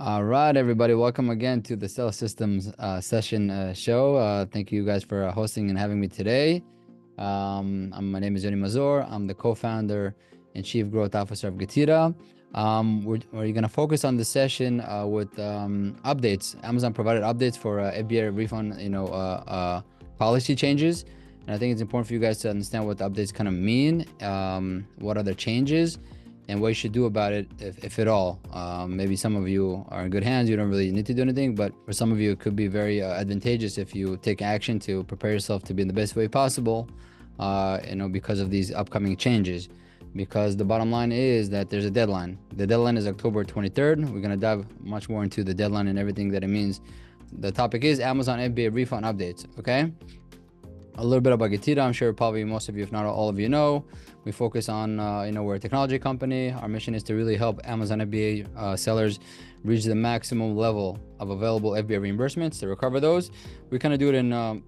All right, everybody. Welcome again to the Cell Systems session show. Thank you guys for hosting and having me today. My name is Yoni Mazor. I'm the co-founder and chief growth officer of Gatira. We're going to focus on the session with updates. Amazon provided updates for FBA refund, policy changes. And I think it's important for you guys to understand what the updates kind of mean, what are the changes, and what you should do about it, if at all. Maybe some of you are in good hands, you don't really need to do anything, but for some of you, it could be very advantageous if you take action to prepare yourself to be in the best way possible, because of these upcoming changes. Because the bottom line is that there's a deadline. The deadline is October 23rd. We're gonna dive much more into the deadline and everything that it means. The topic is Amazon FBA refund updates, okay? A little bit about Gatira. I'm sure probably most of you, if not all of you, know. We focus on, we're a technology company. Our mission is to really help Amazon FBA sellers reach the maximum level of available FBA reimbursements to recover those. We kind of do it in,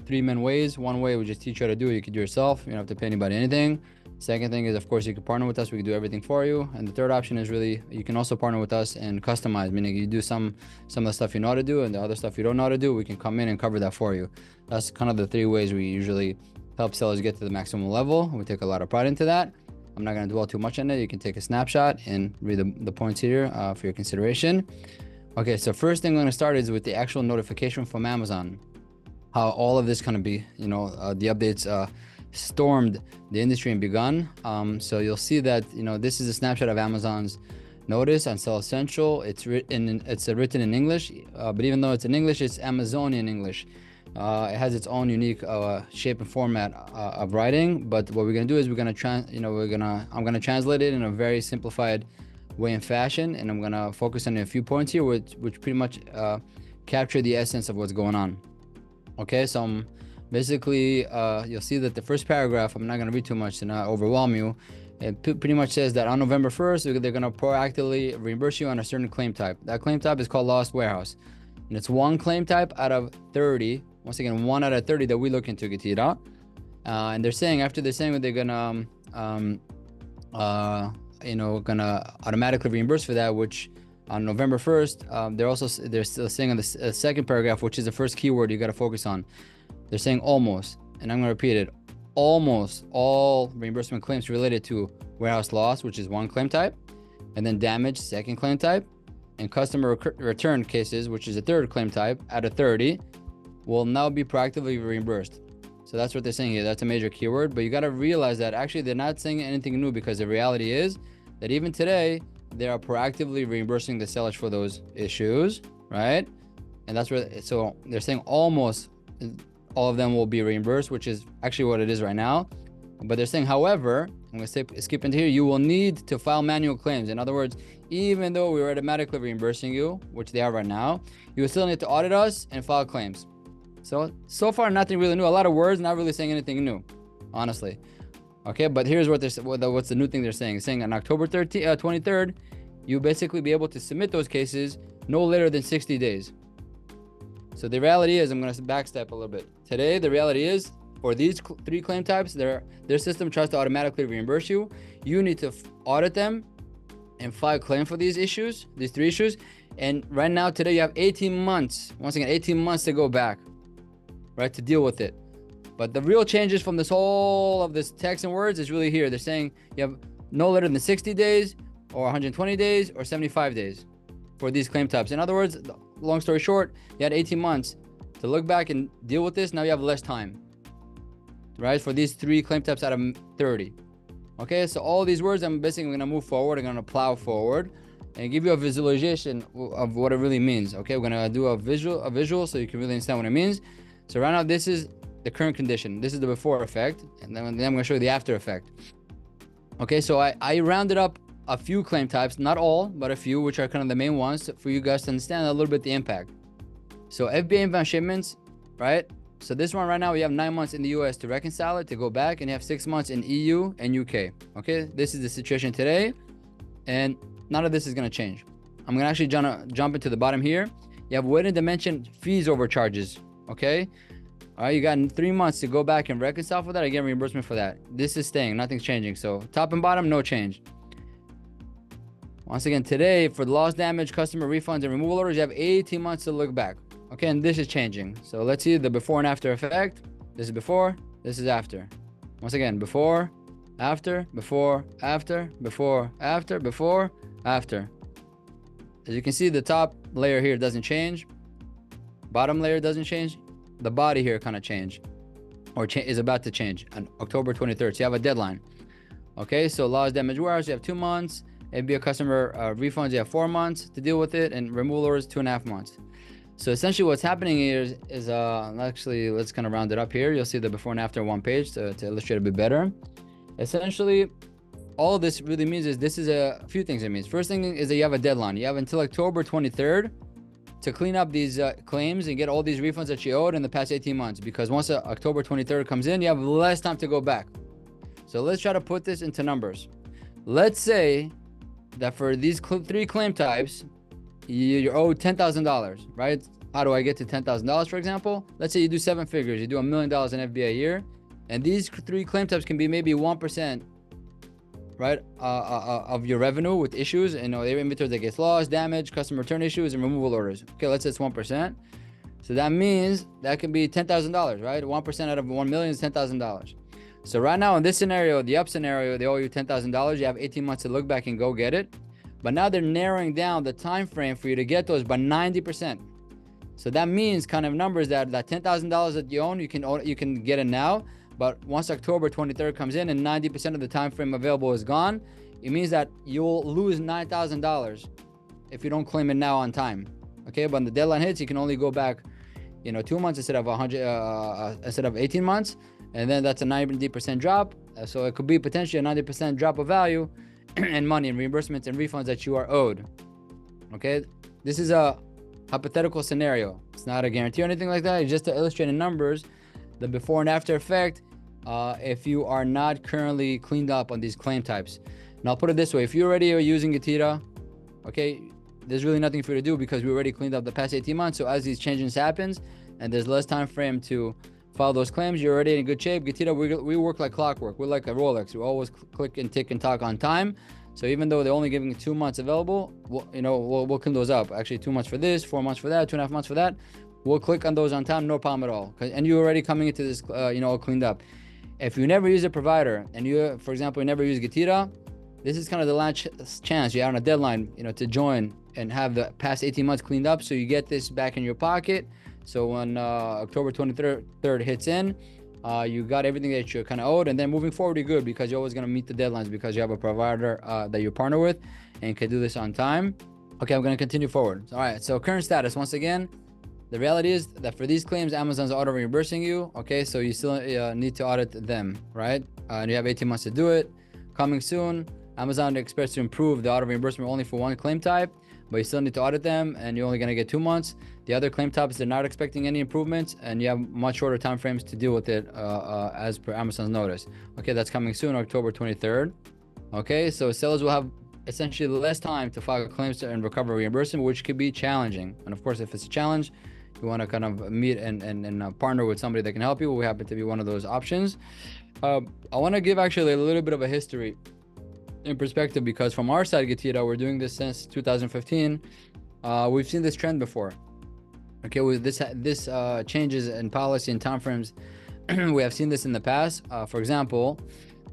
three main ways. One way, we just teach you how to do it. You can do it yourself. You don't have to pay anybody anything. Second thing is, of course, you can partner with us. We can do everything for you. And the third option is really, you can also partner with us and customize, meaning you do some of the stuff you know how to do, and the other stuff you don't know how to do, we can come in and cover that for you. That's kind of the three ways we usually help sellers get to the maximum level. We take a lot of pride into that. I'm not going to dwell too much on it. You can take a snapshot and read the points here for your consideration. Okay, so first thing I'm going to start is with the actual notification from Amazon. How all of this kind of the updates stormed the industry and begun. So you'll see that this is a snapshot of Amazon's notice on Sell Essential. It's written in English, but even though it's in English, it's Amazonian English. It has its own unique shape and format of writing. But what we're gonna do is I'm gonna translate it in a very simplified way and fashion, and I'm gonna focus on a few points here, which pretty much capture the essence of what's going on. Okay, so basically, you'll see that the first paragraph, I'm not going to read too much to not overwhelm you. It pretty much says that on November 1st, they're going to proactively reimburse you on a certain claim type. That claim type is called lost warehouse. And it's one claim type out of 30. Once again, 1 out of 30 that we look into, Gatira. And they're saying that they're going to automatically reimburse for that, which on November 1st, they're still saying on the second paragraph, which is the first keyword you got to focus on. They're saying almost, and I'm going to repeat it, almost all reimbursement claims related to warehouse loss, which is one claim type, and then damage, second claim type, and customer return cases, which is a third claim type out of 30, will now be proactively reimbursed. So that's what they're saying here. That's a major keyword, but you got to realize that actually they're not saying anything new, because the reality is that even today, they are proactively reimbursing the sellers for those issues, right? And that's where, so they're saying almost all of them will be reimbursed, which is actually what it is right now. But they're saying, however, I'm going to skip into here, you will need to file manual claims. In other words, even though we're automatically reimbursing you, which they are right now, you will still need to audit us and file claims. So far, nothing really new. A lot of words, not really saying anything new, honestly. Okay, but here's what's the new thing they're saying. Saying on October 23rd, you'll basically be able to submit those cases no later than 60 days. So the reality is, I'm going to backstep a little bit. Today, the reality is, for these three claim types, their system tries to automatically reimburse you. You need to audit them and file a claim for these three issues. And right now, today, you have 18 months. Once again, 18 months to go back, right, to deal with it. But the real changes from all of this text and words is really here. They're saying you have no later than 60 days or 120 days or 75 days for these claim types. In other words, long story short, you had 18 months to look back and deal with this. Now you have less time, right? For these three claim types out of 30. Okay, so all these words, I'm basically going to move forward. I'm going to plow forward and give you a visualization of what it really means. Okay, we're going to do a visual so you can really understand what it means. So right now, this is the current condition. This is the before effect. And then I'm going to show you the after effect. Okay, so I rounded up a few claim types, not all, but a few, which are kind of the main ones for you guys to understand a little bit the impact. So FBA inbound shipments, right? So this one right now, we have 9 months in the US to reconcile it, to go back, and you have 6 months in EU and UK. Okay, this is the situation today, and none of this is going to change. I'm going to actually jump into the bottom here. You have weighted dimension fees overcharges. Okay, all right, you got 3 months to go back and reconcile for that. Again, reimbursement for that. This is staying, nothing's changing. So top and bottom, no change. Once again, today for the loss, damage, customer refunds, and removal orders, you have 18 months to look back. Okay, and this is changing. So let's see the before and after effect. This is before, this is after. Once again, before, after, before, after, before, after, before, after. As you can see, the top layer here doesn't change. Bottom layer doesn't change. The body here kind of changed, or is about to change on October 23rd. So you have a deadline. Okay, so loss, damage, warehouse, you have 2 months. FBA customer refunds, you have 4 months to deal with it, and removal orders 2.5 months. So essentially what's happening here is actually, let's kind of round it up here. You'll see the before and after one page to illustrate a bit better. Essentially, all this really means is this is a few things it means. First thing is that you have a deadline. You have until October 23rd to clean up these claims and get all these refunds that you owed in the past 18 months. Because once October 23rd comes in, you have less time to go back. So let's try to put this into numbers. Let's say that for these 3 claim types, you're owed $10,000, right? How do I get to $10,000, for example? Let's say you do 7 figures, you do $1 million in FBA a year, and these 3 claim types can be maybe 1%, right, of your revenue with issues, their inventory that gets lost, damage, customer return issues, and removal orders. Okay, let's say it's 1%. So that means that can be $10,000, right? 1% out of 1 million is $10,000. So right now in this scenario, the up scenario, they owe you $10,000. You have 18 months to look back and go get it. But now they're narrowing down the time frame for you to get those by 90%. So that means kind of numbers that $10,000 that you own, you can get it now. But once October 23rd comes in and 90% of the time frame available is gone, it means that you'll lose $9,000 if you don't claim it now on time. Okay, but when the deadline hits, you can only go back, 2 months instead of 18 months. And then that's a 90% drop. So it could be potentially a 90% drop of value and money and reimbursements and refunds that you are owed. Okay, this is a hypothetical scenario. It's not a guarantee or anything like that. It's just to illustrate in numbers the before and after effect if you are not currently cleaned up on these claim types. And I'll put it this way: if you already are using Getira, okay, there's really nothing for you to do because we already cleaned up the past 18 months. So as these changes happens and there's less time frame to file those claims, you're already in good shape. Getira, we work like clockwork. We're like a Rolex. We always click and tick and talk on time. So even though they're only giving 2 months available, we'll clean those up. Actually, 2 months for this, 4 months for that, 2.5 months for that. We'll click on those on time, no problem at all. And you're already coming into this, all cleaned up. If you never use a provider and you, for example, you never use Getira, this is kind of the last chance. You're on a deadline, to join and have the past 18 months cleaned up, so you get this back in your pocket. So when October 23rd hits in, you got everything that you're kind of owed, and then moving forward, you're good because you're always going to meet the deadlines because you have a provider that you partner with and can do this on time. Okay, I'm going to continue forward. All right, so current status. Once again, the reality is that for these claims, Amazon's auto reimbursing you. Okay, so you still need to audit them, right? And you have 18 months to do it. Coming soon, Amazon expects to improve the auto reimbursement only for one claim type, but you still need to audit them, and you're only going to get 2 months. The other claim types, they're not expecting any improvements, and you have much shorter time frames to deal with it as per Amazon's notice. Okay, that's coming soon, October 23rd. Okay, so sellers will have essentially less time to file claims and recover reimbursement, which could be challenging. And of course, if it's a challenge, you want to kind of meet and partner with somebody that can help you. We happen to be one of those options. I want to give actually a little bit of a history in perspective, because from our side, Getira, we're doing this since 2015. We've seen this trend before. Okay, with this changes in policy and timeframes, we have seen this in the past. For example,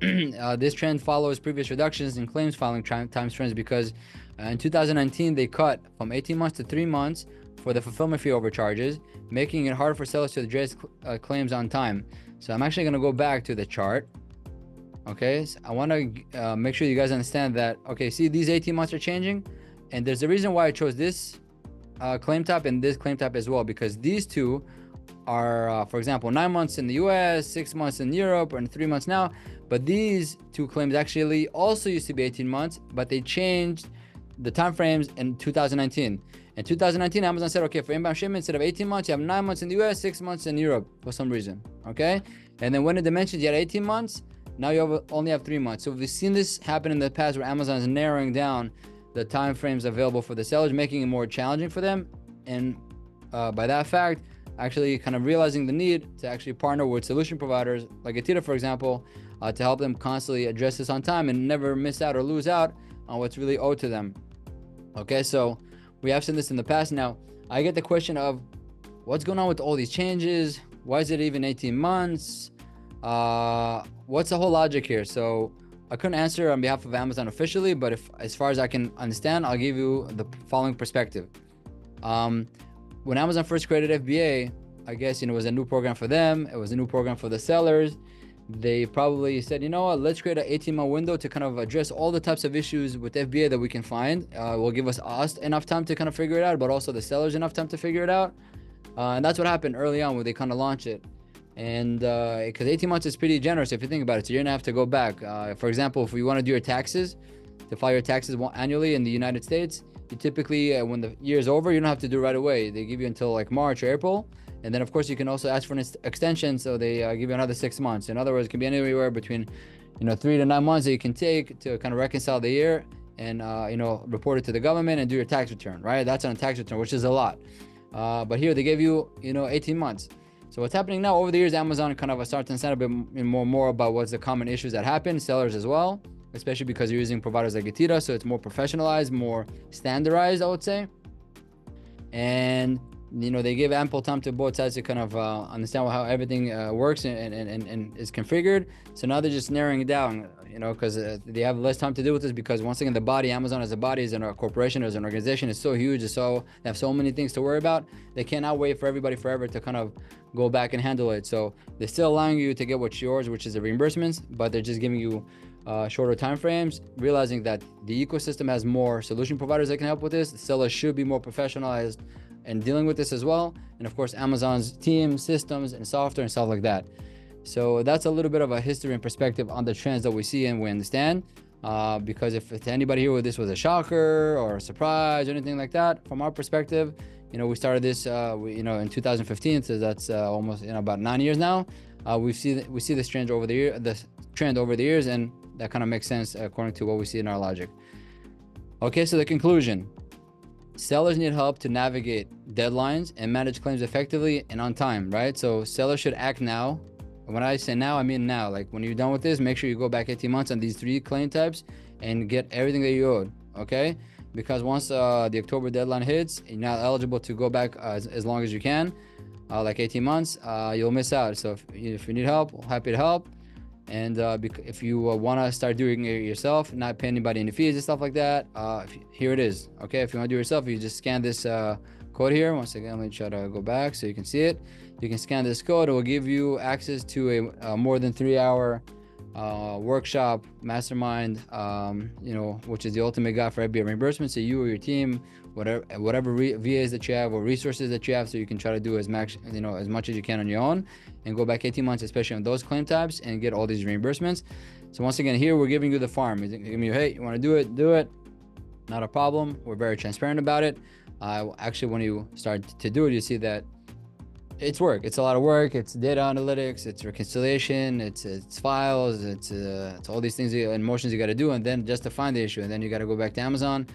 this trend follows previous reductions in claims filing time frames, because in 2019 they cut from 18 months to 3 months for the fulfillment fee overcharges, making it hard for sellers to address claims on time. So I'm actually going to go back to the chart. Okay, so I want to make sure you guys understand that. Okay, see, these 18 months are changing, and there's a reason why I chose this claim type and this claim type as well, because these two are, for example, 9 months in the US, 6 months in Europe, and 3 months now. But these two claims actually also used to be 18 months, but they changed the time frames in 2019. In 2019, Amazon said, okay, for inbound shipment, instead of 18 months, you have 9 months in the US, 6 months in Europe for some reason. Okay, and then when the dimensions, you had 18 months. Now you only have 3 months. So we've seen this happen in the past, where Amazon is narrowing down the time frames available for the sellers, making it more challenging for them. And by that fact, actually kind of realizing the need to actually partner with solution providers like Getira, for example, to help them constantly address this on time and never miss out or lose out on what's really owed to them. Okay, so we have seen this in the past. Now, I get the question of what's going on with all these changes? Why is it even 18 months? What's the whole logic here? So I couldn't answer on behalf of Amazon officially, but as far as I can understand, I'll give you the following perspective. When Amazon first created FBA, I guess, it was a new program for them. It was a new program for the sellers. They probably said, you know what, let's create an 18-month window to kind of address all the types of issues with FBA that we can find. Will give us enough time to kind of figure it out, but also the sellers enough time to figure it out. And that's what happened early on when they kind of launched it. And because 18 months is pretty generous if you think about it. So you're gonna have to go back. For example, if you want to do your taxes, to file your taxes annually in the United States, you typically, when the year is over, you don't have to do it right away. They give you until like March or April. And then of course you can also ask for an extension. So they give you another 6 months. In other words, it can be anywhere between 3 to 9 months that you can take to kind of reconcile the year and report it to the government and do your tax return, right? That's on a tax return, which is a lot. But here they give you 18 months. So what's happening now over the years, Amazon kind of starts to understand a bit more about what's the common issues that happen, sellers as well, especially because you're using providers like Getira, so it's more professionalized, more standardized, I would say. And they give ample time to both sides to kind of understand how everything works and is configured. So now they're just narrowing it down, because they have less time to do with this, because once again, the body, Amazon as a body, as a corporation, as an organization, is so huge, they have so many things to worry about. They cannot wait for everybody forever to kind of go back and handle it. So they're still allowing you to get what's yours, which is the reimbursements, but they're just giving you shorter time frames, realizing that the ecosystem has more solution providers that can help with this. The sellers should be more professionalized and dealing with this as well. And of course, Amazon's team, systems, and software and stuff like that. So that's a little bit of a history and perspective on the trends that we see and we understand. Because if to anybody here this was a shocker or a surprise or anything like that, from our perspective, we started this in 2015, so that's almost about 9 years now. We see this trend over the years, and that kind of makes sense according to what we see in our logic. Okay, so the conclusion. Sellers need help to navigate deadlines and manage claims effectively and on time, right? So sellers should act now. When I say now, I mean now. Like when you're done with this, make sure you go back 18 months on these 3 claim types and get everything that you owed, okay? Because once the October deadline hits, you're not eligible to go back as long as you can, like 18 months, you'll miss out. So if you need help, happy to help. And if you want to start doing it yourself, not pay anybody any fees and stuff like that, here it is. Okay, if you want to do it yourself, you just scan this code here. Once again, let me try to go back so you can see it. You can scan this code. It will give you access to a more than 3-hour workshop mastermind, which is the ultimate guide for FBA reimbursement. So you or your team, whatever VAs that you have or resources that you have, so you can try to do as much as you can on your own and go back 18 months, especially on those claim types, and get all these reimbursements. So once again, here we're giving you the farm. We're giving you, hey, you want to do it, not a problem. We're very transparent about it. Actually, when you start to do it, you see that it's work. It's a lot of work. It's data analytics, it's reconciliation, it's files, it's all these things and motions you got to do, and then just to find the issue, and then you got to go back to Amazon,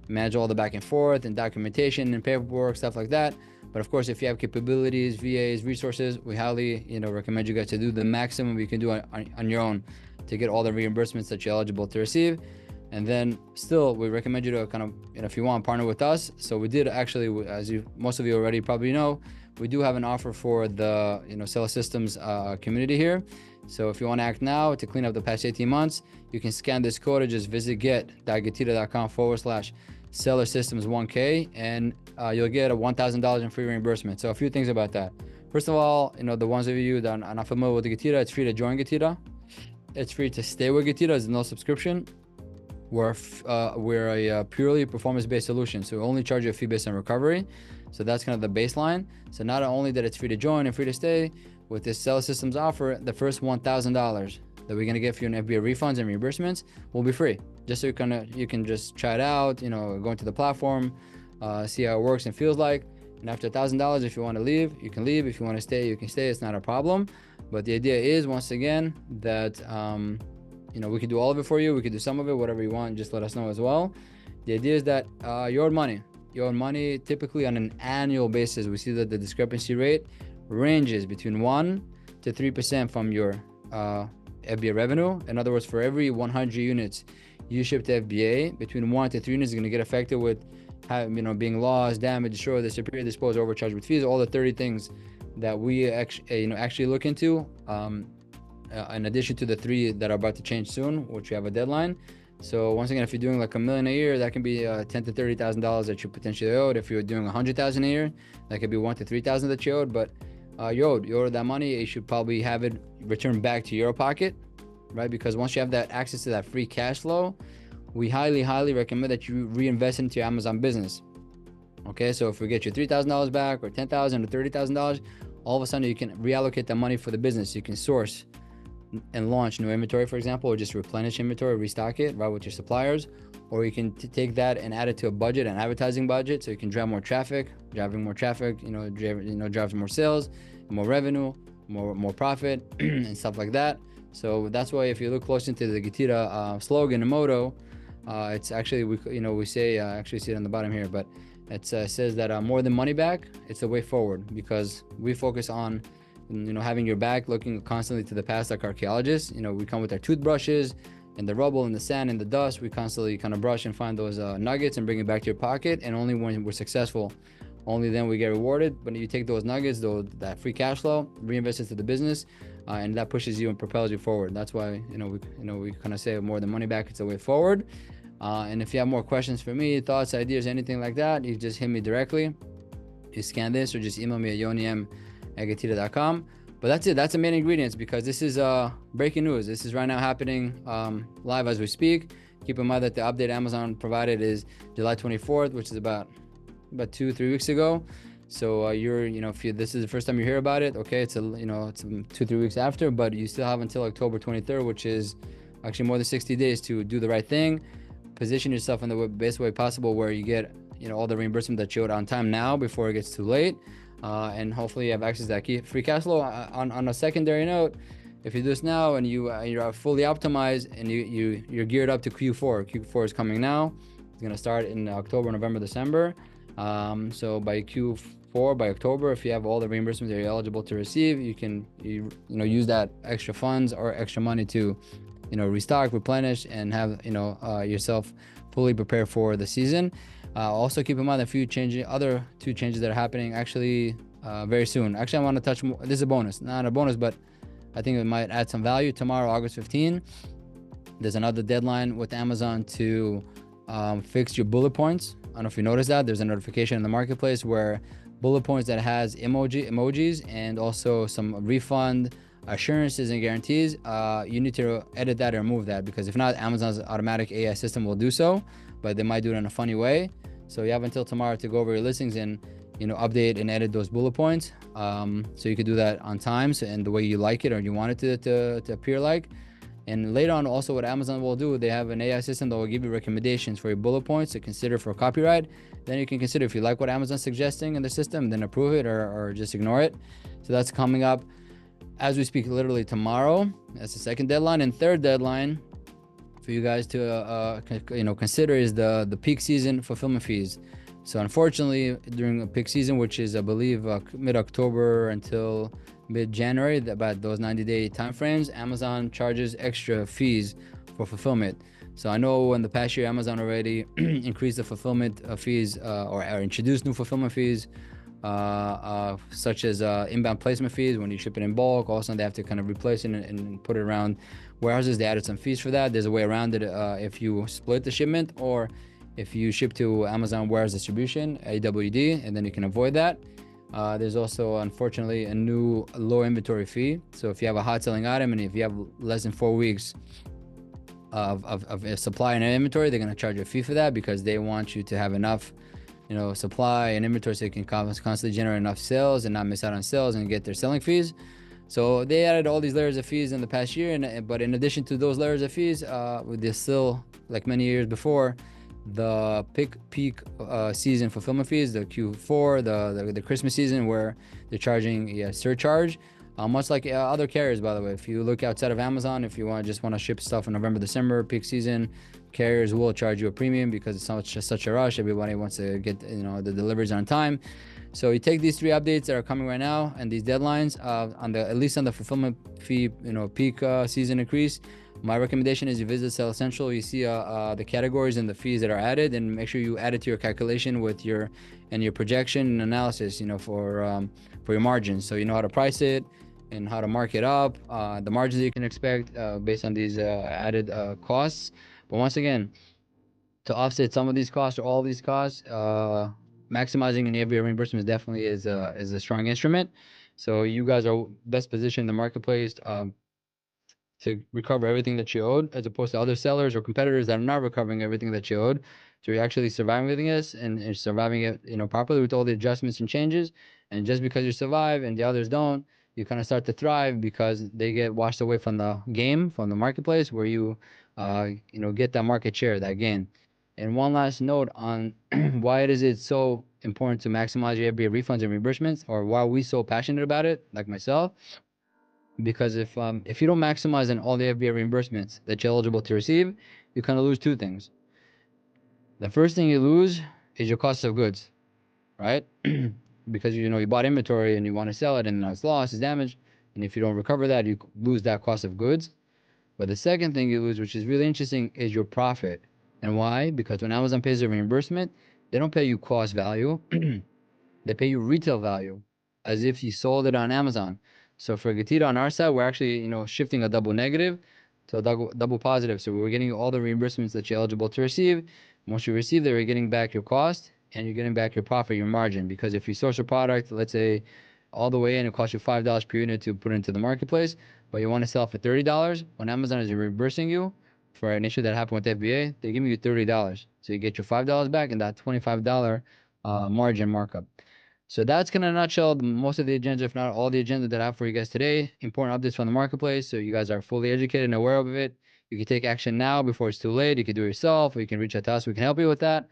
manage all the back and forth and documentation and paperwork, stuff like that. But of course, if you have capabilities, VAs, resources, we highly recommend you guys to do the maximum you can do on your own to get all the reimbursements that you're eligible to receive. And then still, we recommend you to kind of, if you want, partner with us. So we did actually, as most of you already probably know, we do have an offer for the Seller Systems community here. So if you want to act now to clean up the past 18 months, you can scan this code or just visit get.getira.com/Seller Systems 1K, and you'll get a $1,000 in free reimbursement. So a few things about that. First of all, the ones of you that are not familiar with the Getira, it's free to join Getira. It's free to stay with Getira. There's no subscription. We're a purely performance-based solution, so we only charge you a fee based on recovery. So that's kind of the baseline. So not only that it's free to join and free to stay, with this Seller Systems offer, the first $1,000 that we're gonna get for you in FBA refunds and reimbursements will be free. Just so you can just try it out, go into the platform, see how it works and feels like. And after $1,000, if you want to leave, you can leave. If you want to stay, you can stay. It's not a problem. But the idea is, once again, that we could do all of it for you. We could do some of it, whatever you want. Just let us know as well. The idea is that you own money. You own money typically on an annual basis. We see that the discrepancy rate ranges between 1% to 3% from your FBA revenue. In other words, for every 100 units you ship to FBA, between 1 to 3 units is going to get affected with being lost, damaged, destroyed, disappeared, disposed, overcharged with fees, all the 30 things that we actually look into, in addition to the 3 that are about to change soon, which we have a deadline. So once again, if you're doing like $1 million a year, that can be $10,000 to $30,000 that you potentially owed. If you're doing $100,000 a year, that could be $1,000 to $3,000 that you owed. But you owed that money. You should probably have it returned back to your pocket, right? Because once you have that access to that free cash flow, we highly recommend that you reinvest into your Amazon business. Okay, so if we get you $3,000 back or $10,000 or $30,000, all of a sudden you can reallocate that money for the business. You can source and launch new inventory, for example, or just replenish inventory, restock it, right, with your suppliers. Or you can take that and add it to a budget, an advertising budget, so you can drive more traffic. Driving more traffic, drives more sales, more revenue, more profit, and stuff like that. So that's why if you look close into the Getira slogan and motto, it's actually we say actually see it on the bottom here, but it says that more than money back, it's the way forward, because we focus on having your back, looking constantly to the past like archaeologists. We come with our toothbrushes and the rubble and the sand and the dust. We constantly kind of brush and find those nuggets and bring it back to your pocket. And only when we're successful, only then we get rewarded. But you take those nuggets, that free cash flow, reinvest it to the business, and that pushes you and propels you forward. That's why we kind of say more than money back, it's a way forward. And if you have more questions for me, thoughts, ideas, anything like that, you just hit me directly. You scan this or just email me at yonim@getira.com. But that's it. That's the main ingredients, because this is breaking news. This is right now happening live as we speak. Keep in mind that the update Amazon provided is July 24th, which is about 2-3 weeks ago. So if this is the first time you hear about it, okay, it's 2-3 weeks after, but you still have until October 23rd, which is actually more than 60 days to do the right thing. Position yourself in the best way possible, where you get all the reimbursement that you owed on time now before it gets too late. And hopefully you have access to that free cash flow. On a secondary note, if you do this now and you're fully optimized and you're geared up to Q4 is coming now. It's going to start in October, November, December. So by Q4, by October, if you have all the reimbursements that you're eligible to receive, you can use that extra funds or extra money to restock, replenish, and have yourself fully prepared for the season. Also keep in mind other 2 changes that are happening actually very soon. Actually, I want to touch more. This is a bonus, not a bonus, but I think it might add some value. Tomorrow, August 15, there's another deadline with Amazon to fix your bullet points. I don't know if you noticed that. There's a notification in the marketplace where bullet points that has emojis and also some refund assurances and guarantees, you need to edit that and remove that, because if not, Amazon's automatic AI system will do so, but they might do it in a funny way. So you have until tomorrow to go over your listings and update and edit those bullet points, so you could do that on time and the way you like it or you want it to appear like. And later on, also what Amazon will do, they have an AI system that will give you recommendations for your bullet points to consider for copyright. Then you can consider if you like what Amazon's suggesting in the system, then approve it or just ignore it. So that's coming up as we speak, literally tomorrow. That's the second deadline. And third deadline for you guys to consider is the peak season fulfillment fees. So unfortunately, during a peak season, which is I believe mid-October until mid-January, about those 90-day timeframes, Amazon charges extra fees for fulfillment. So I know in the past year, Amazon already increased the fulfillment fees or introduced new fulfillment fees, such as inbound placement fees when you ship it in bulk. Also, they have to kind of replace it and put it around warehouses. They added some fees for that. There's a way around it if you split the shipment or if you ship to Amazon Warehouse Distribution, AWD, and then you can avoid that. There's also, unfortunately, a new low inventory fee. So if you have a hot selling item and if you have less than 4 weeks of a supply and inventory, they're going to charge you a fee for that, because they want you to have enough supply and inventory so you can constantly generate enough sales and not miss out on sales and get their selling fees. So they added all these layers of fees in the past year, but in addition to those layers of fees, there's still, like many years before, the peak season fulfillment fees, the Q4, the Christmas season, where they're charging a surcharge, much like other carriers, by the way. If you look outside of Amazon, if you just want to ship stuff in November, December, peak season, carriers will charge you a premium because it's such a rush. Everybody wants to get the deliveries on time. So you take these 3 updates that are coming right now and these deadlines at least on the fulfillment fee peak season increase, My recommendation is you visit Sell Central, you see the categories and the fees that are added, and make sure you add it to your calculation with your projection and analysis, for your margins, so you know how to price it and how to mark it up, the margins that you can expect based on these added costs. But once again, to offset some of these costs or all these costs, maximizing an FBA reimbursement definitely is a strong instrument. So you guys are best positioned in the marketplace to recover everything that you owed, as opposed to other sellers or competitors that are not recovering everything that you owed. So you're actually surviving this and surviving it, properly with all the adjustments and changes. And just because you survive and the others don't, you kind of start to thrive because they get washed away from the game, from the marketplace, where get that market share, that gain. And one last note on why it's so important to maximize your FBA refunds and reimbursements, or why we so passionate about it, like myself. Because if you don't maximize on all the FBA reimbursements that you're eligible to receive, you kind of lose two things. The first thing you lose is your cost of goods, right? Because you bought inventory and you want to sell it, and now it's lost, it's damaged, and if you don't recover that, you lose that cost of goods. But the second thing you lose, which is really interesting, is your profit. And why? Because when Amazon pays a reimbursement, they don't pay you cost value. They pay you retail value as if you sold it on Amazon. So for Gatita on our side, we're actually, shifting a double negative to a double positive. So we're getting all the reimbursements that you're eligible to receive. Once you receive that, you're getting back your cost and you're getting back your profit, your margin. Because if you source a product, let's say all the way in, it costs you $5 per unit to put into the marketplace, but you want to sell for $30, when Amazon is reimbursing you for an issue that happened with FBA, they give you $30. So you get your $5 back and that $25 margin markup. So that's kind of in a nutshell most of the agenda, if not all the agenda that I have for you guys today. Important updates from the marketplace, so you guys are fully educated and aware of it. You can take action now before it's too late. You can do it yourself, or you can reach out to us. We can help you with that.